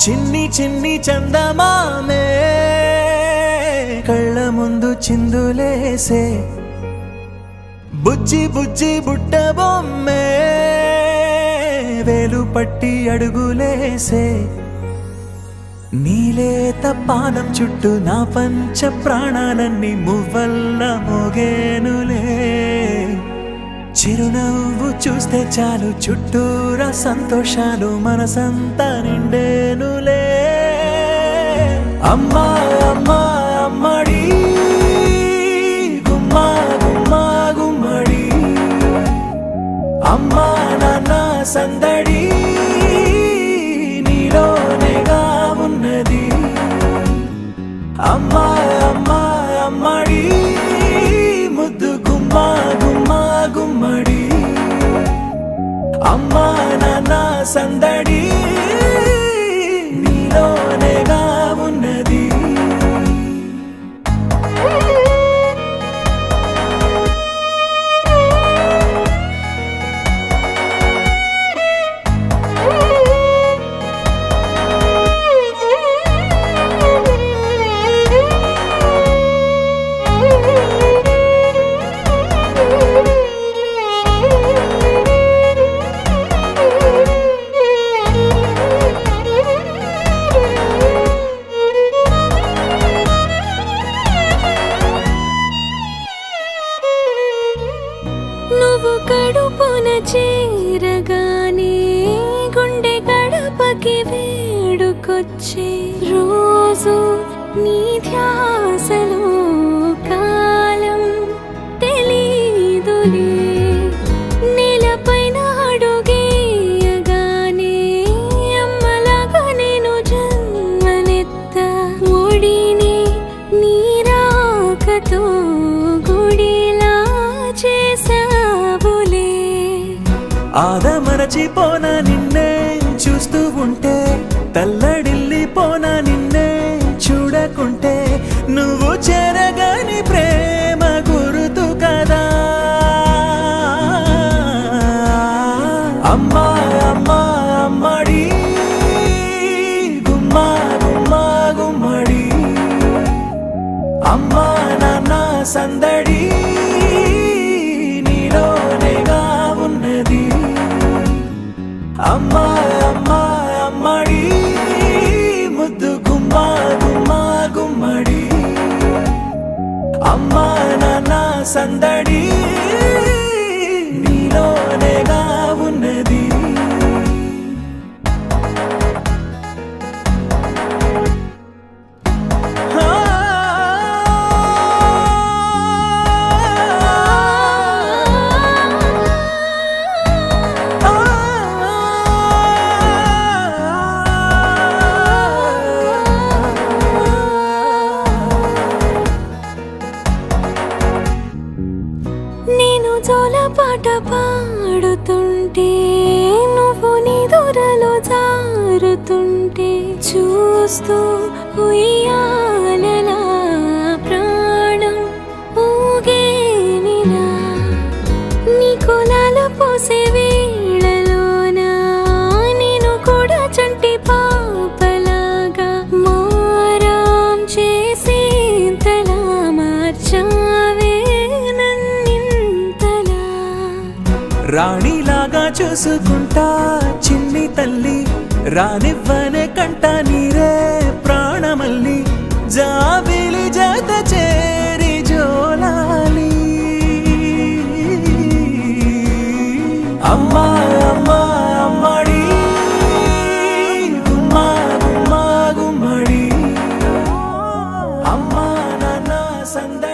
చిన్ని చిన్ని చందమామే కళ్ళ ముందు చిందులేసే బుజ్జి బుజ్జి బుట్ట బొమ్మే వేలు పట్టి అడుగులేసే నీలేత పాదం చుట్టూ నా పంచ ప్రాణాలన్నీ మువ్వల్ల మోగేనులే చిరునవ్వు చూస్తే చాలు చుట్టూరా సంతోషాలు మనసంతా నిండేనులే అమ్మా అమ్మా అమ్మడి గుమ్మా గుమ్మా గుమ్మడి అమ్మా నాన్న సందడి నీలోనేగా ఉన్నది అమ్మా అమ్మా అమ్మడి ముద్దు గుమ్మా గుమ్మా గుమ్మడి అమ్మా నాన్న సందడి నీలోనేగా ఉన్నది నువ్వు కడుపున చేరగానే గుండె గడపకి వేడుకొచ్చే రోజు నీ ధ్యాసలో కాలం తెలీదులే నేలపైన అడుగేయగానే అమ్మలాగా నేను జన్మనెత్త ఒడిని నీ రాకతో గుడిలా చేసావులే ఆదమరచిపోన నిన్నే చూస్తూ ఉంటే తల్లడిల్లిపోన నిన్నే చూడకుంటే నువ్వు చెరగని ప్రేమ గురుతు కదా అమ్మా అమ్మా అమ్మడి గుమ్మా గుమ్మా గుమ్మడి అమ్మా నాన్న సందడి నీలోనేగా ఉన్నది అమ్మా అమ్మా అమ్మడి ముద్దు గుమ్మా గుమ్మా గుమ్మడి అమ్మా నాన్న సందడి నీలోనేగా ఉన్నది నేను జోలపాట పాడుతుంటే నువ్వు నీ దూరలో జారుతుంటే చూస్తూ ఉయ్యాలలా ప్రాణం ఊగేనిలా నీ కులాల పోసే వేళలోన నేను కూడా చంటి పాపలాగా మారాం చేసేంతలా మార్చావే రాణిలాగా చూసుకుంటా చిన్ని తల్లి రానివ్వనే కంట నీరే ప్రాణమల్లి జాబిలి జత చేరి జోలాలి అమ్మా అమ్మా అమ్మడి గుమ్మా గుమ్మా గుమ్మడి అమ్మా నాన్న సంద